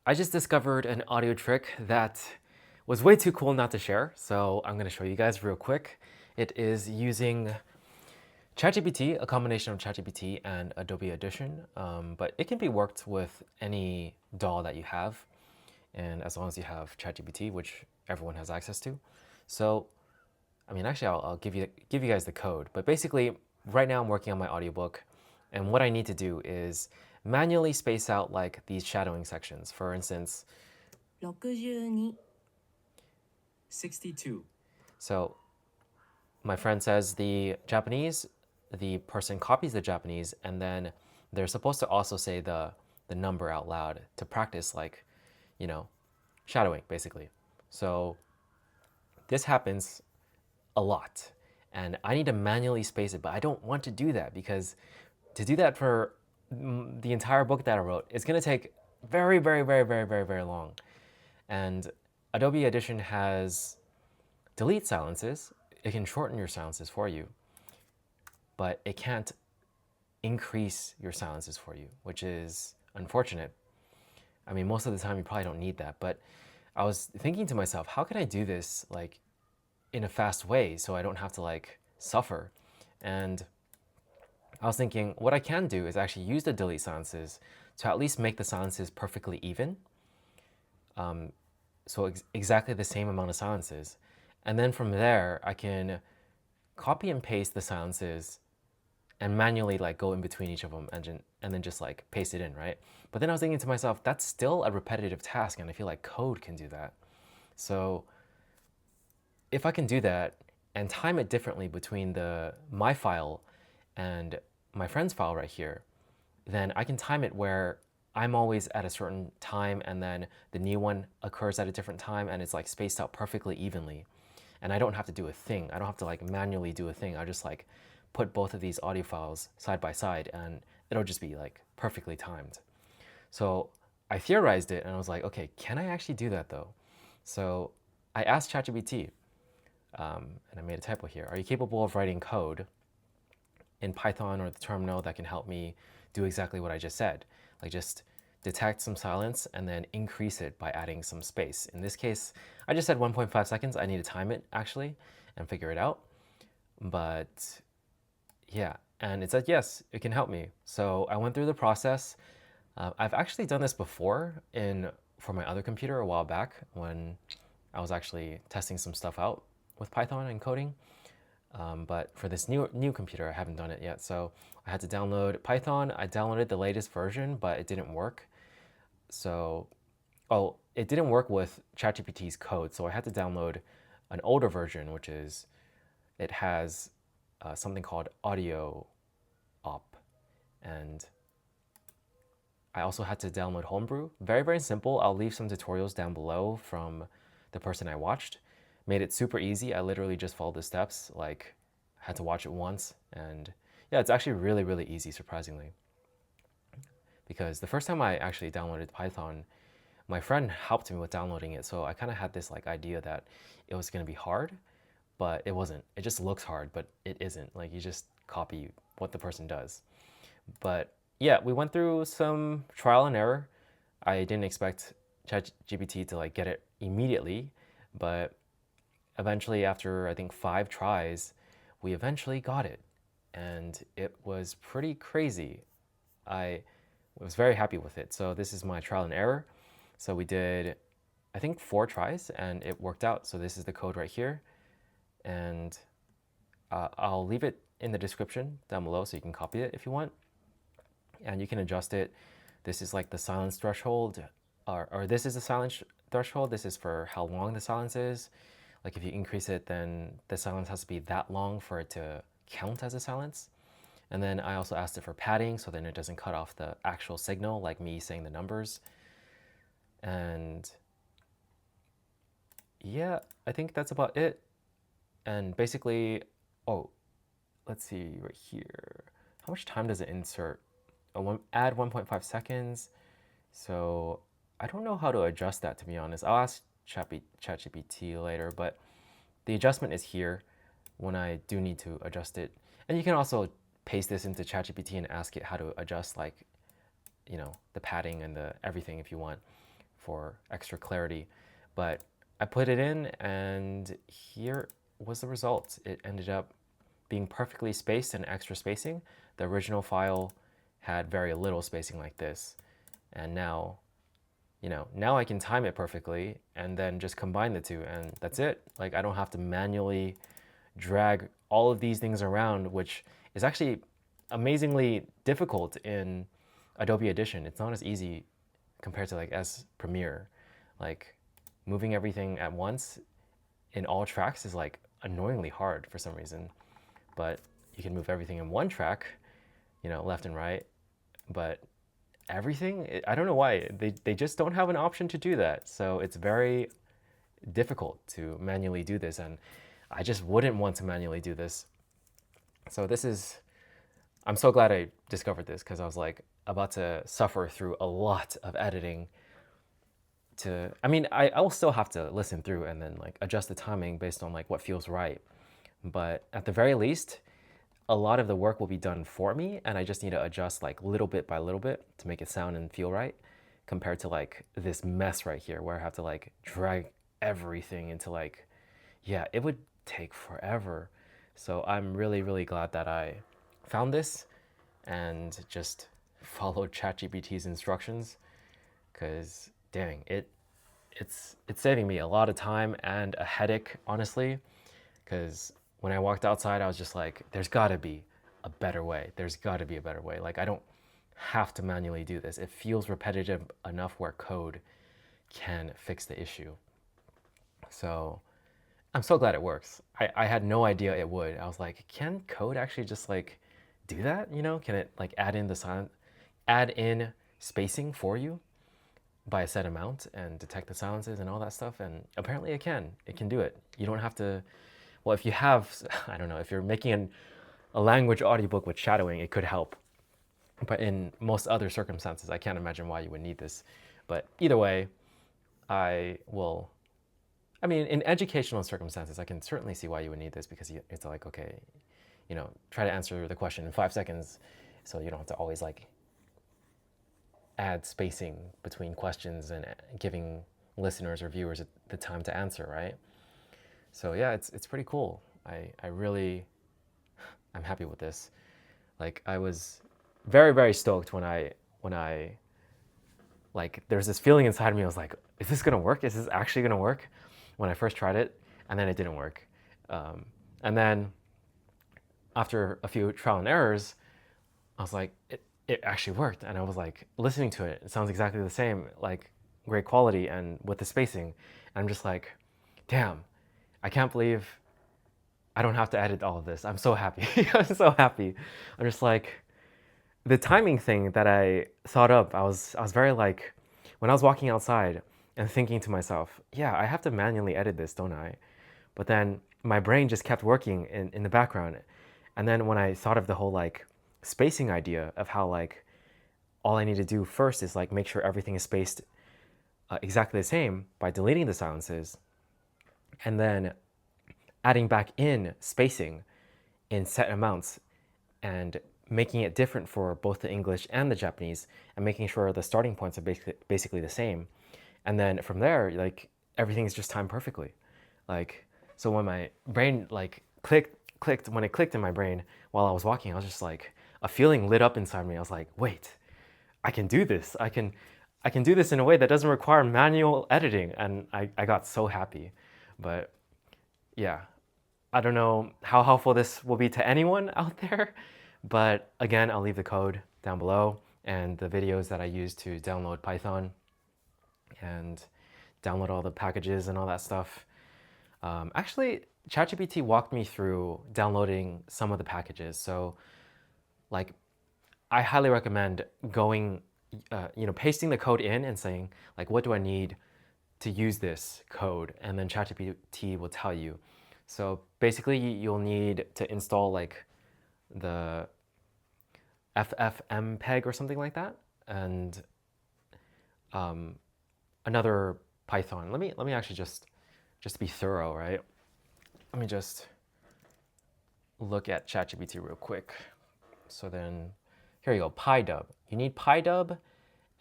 I just discovered an audio trick that was way too cool not to share, so I'm going to show you guys real quick. It is using ChatGPT, a combination of ChatGPT and Adobe Audition, but it can be worked with any DAW that you have, and as long as you have ChatGPT, which everyone has access to. So, I mean, actually, I'll give you guys the code, but basically, right now I'm working on my audiobook, and what I need to do is manually space out like these shadowing sections. For instance, 62 62 so my friend says the Japanese, the person copies the Japanese, and then they're supposed to also say the number out loud to practice, like, you know, shadowing basically. So this happens a lot, and I need to manually space it, but I don't want to do that because to do that for the entire book that I wrote, it's gonna take very, very, very, very, very, very long. And Adobe Audition has delete silences. It can shorten your silences for you, but it can't increase your silences for you, which is unfortunate. I mean, most of the time you probably don't need that, but I was thinking to myself, how can I do this like in a fast way so I don't have to like suffer? And I was thinking what I can do is actually use the delete silences to at least make the silences perfectly even. So exactly the same amount of silences. And then from there, I can copy and paste the silences and manually like go in between each of them and then just like paste it in, right? But then I was thinking to myself, that's still a repetitive task, and I feel like code can do that. So if I can do that and time it differently between my file and my friend's file right here, then I can time it where I'm always at a certain time and then the new one occurs at a different time and it's like spaced out perfectly evenly. And I don't have to do a thing. I don't have to like manually do a thing. I just like put both of these audio files side by side and it'll just be like perfectly timed. So I theorized it and I was like, okay, can I actually do that though? So I asked ChatGPT, and I made a typo here. Are you capable of writing code in Python or the terminal that can help me do exactly what I just said? Like just detect some silence and then increase it by adding some space. In this case, I just said 1.5 seconds. I need to time it actually and figure it out. But yeah, and it said yes, it can help me. So I went through the process. I've actually done this before for my other computer a while back when I was actually testing some stuff out with Python and coding. But for this new computer, I haven't done it yet. So I had to download Python. I downloaded the latest version, but it didn't work. So, oh, it didn't work with ChatGPT's code. So I had to download an older version, which is it has something called Audio Op, and I also had to download Homebrew. Very, very simple. I'll leave some tutorials down below from the person I watched. Made it super easy. I literally just followed the steps. Like, had to watch it once. And yeah, it's actually really, really easy, surprisingly. Because the first time I actually downloaded Python, my friend helped me with downloading it. So I kind of had this like idea that it was going to be hard, but it wasn't. It just looks hard, but it isn't. Like, you just copy what the person does. But yeah, we went through some trial and error. I didn't expect ChatGPT to like get it immediately, but eventually, after I think 5 tries, we eventually got it, and it was pretty crazy. I was very happy with it. So this is my trial and error. So we did, I think 4 tries, and it worked out. So this is the code right here, and I'll leave it in the description down below so you can copy it if you want, and you can adjust it. This is like the silence threshold, or this is the silence threshold. This is for how long the silence is. Like if you increase it, then the silence has to be that long for it to count as a silence. And then I also asked it for padding, so then it doesn't cut off the actual signal, like me saying the numbers. And yeah, I think that's about it. And basically, oh, let's see right here. How much time does it insert? Add 1.5 seconds. So I don't know how to adjust that, to be honest. I'll ask ChatGPT later, but the adjustment is here when I do need to adjust it. And you can also paste this into ChatGPT and ask it how to adjust, like, the padding and the everything if you want for extra clarity. But I put it in, and here was the result. It ended up being perfectly spaced and extra spacing. The original file had very little spacing like this. And now, now I can time it perfectly and then just combine the two, and that's it. Like, I don't have to manually drag all of these things around, which is actually amazingly difficult in Adobe Audition. It's not as easy compared to like S Premiere. Like, moving everything at once in all tracks is like annoyingly hard for some reason. But you can move everything in one track, left and right. But everything, I don't know why, they just don't have an option to do that. So it's very difficult to manually do this, and I just wouldn't want to manually do this. So I'm so glad I discovered this, because I was like about to suffer through a lot of editing I will still have to listen through and then like adjust the timing based on like what feels right. But at the very least, a lot of the work will be done for me, and I just need to adjust like little bit by little bit to make it sound and feel right, compared to like this mess right here where I have to like drag everything into like, yeah, it would take forever. So I'm really, really glad that I found this and just followed ChatGPT's instructions, because dang, it's saving me a lot of time and a headache, honestly, because when I walked outside, I was just like, there's got to be a better way. There's got to be a better way. Like, I don't have to manually do this. It feels repetitive enough where code can fix the issue. So I'm so glad it works. I had no idea it would. I was like, can code actually just like do that? Can it like add in spacing for you by a set amount and detect the silences and all that stuff? And apparently it can. It can do it. You don't have to. Well, if you have, I don't know, if you're making a language audiobook with shadowing, it could help. But in most other circumstances, I can't imagine why you would need this. But either way, in educational circumstances, I can certainly see why you would need this, because it's like, okay, try to answer the question in 5 seconds, so you don't have to always like add spacing between questions and giving listeners or viewers the time to answer, right? So yeah, it's pretty cool. I'm happy with this. Like, I was very, very stoked when I like, there's this feeling inside me. I was like, is this gonna work? Is this actually gonna work? When I first tried it, and then it didn't work. And then after a few trial and errors, I was like, it actually worked. And I was like, listening to it, it sounds exactly the same, like great quality and with the spacing. And I'm just like, damn, I can't believe I don't have to edit all of this. I'm so happy. I'm so happy. I'm just like, the timing thing that I thought up, I was very like, when I was walking outside and thinking to myself, yeah, I have to manually edit this, don't I? But then my brain just kept working in the background. And then when I thought of the whole like spacing idea of how like all I need to do first is like make sure everything is spaced exactly the same by deleting the silences, and then adding back in spacing in set amounts and making it different for both the English and the Japanese, and making sure the starting points are basically the same. And then from there, like, everything's just timed perfectly. Like, so when my brain like clicked, when it clicked in my brain while I was walking, I was just like, a feeling lit up inside me. I was like, wait, I can do this. I can do this in a way that doesn't require manual editing. And I got so happy. But yeah, I don't know how helpful this will be to anyone out there, but again, I'll leave the code down below and the videos that I use to download Python and download all the packages and all that stuff. Actually, ChatGPT walked me through downloading some of the packages. So like, I highly recommend going, pasting the code in and saying like, what do I need to use this code? And then ChatGPT will tell you. So basically, you'll need to install like the FFmpeg or something like that, and another Python. Let me actually just to be thorough, right? Let me just look at ChatGPT real quick. So then, here you go, PyDub. You need PyDub,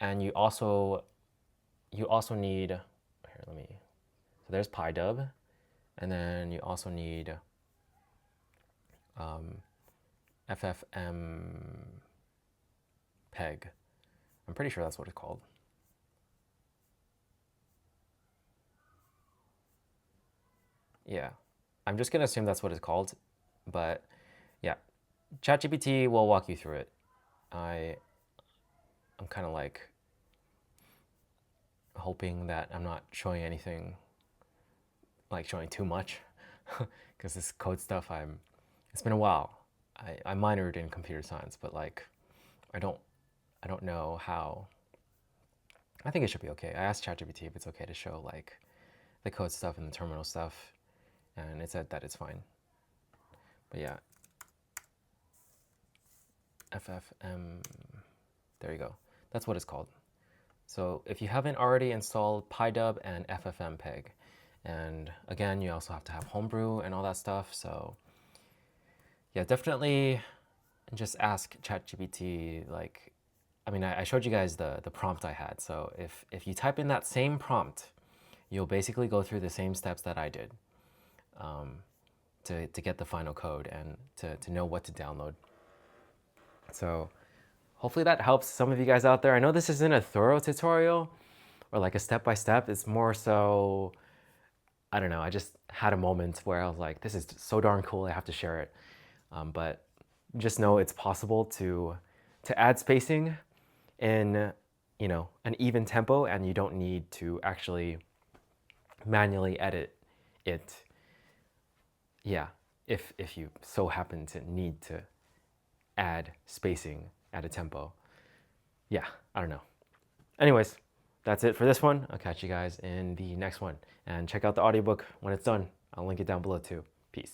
and you you also need, here, so there's PyDub, and then you also need FFmpeg. I'm pretty sure that's what it's called. Yeah, I'm just gonna assume that's what it's called, but yeah, ChatGPT will walk you through it. I'm kind of like hoping that I'm not showing anything, like showing too much, because this code stuff, it's been a while. I minored in computer science, but like, I don't, I don't know how. I think it should be okay. I asked ChatGPT if it's okay to show like the code stuff and the terminal stuff, and it said that it's fine. But yeah, FFM, there you go. That's what it's called. So if you haven't already installed PyDub and FFmpeg, and again, you also have to have Homebrew and all that stuff. So yeah, definitely just ask ChatGPT. Like, I mean, I showed you guys the prompt I had. So if you type in that same prompt, you'll basically go through the same steps that I did to get the final code and to know what to download. So hopefully that helps some of you guys out there. I know this isn't a thorough tutorial or like a step-by-step. It's more so, I don't know, I just had a moment where I was like, this is so darn cool, I have to share it. But just know it's possible to add spacing in, you know, an even tempo, and you don't need to actually manually edit it. Yeah, if you so happen to need to add spacing at a tempo. Yeah, I don't know. Anyways, that's it for this one. I'll catch you guys in the next one. And check out the audiobook when it's done. I'll link it down below too. Peace.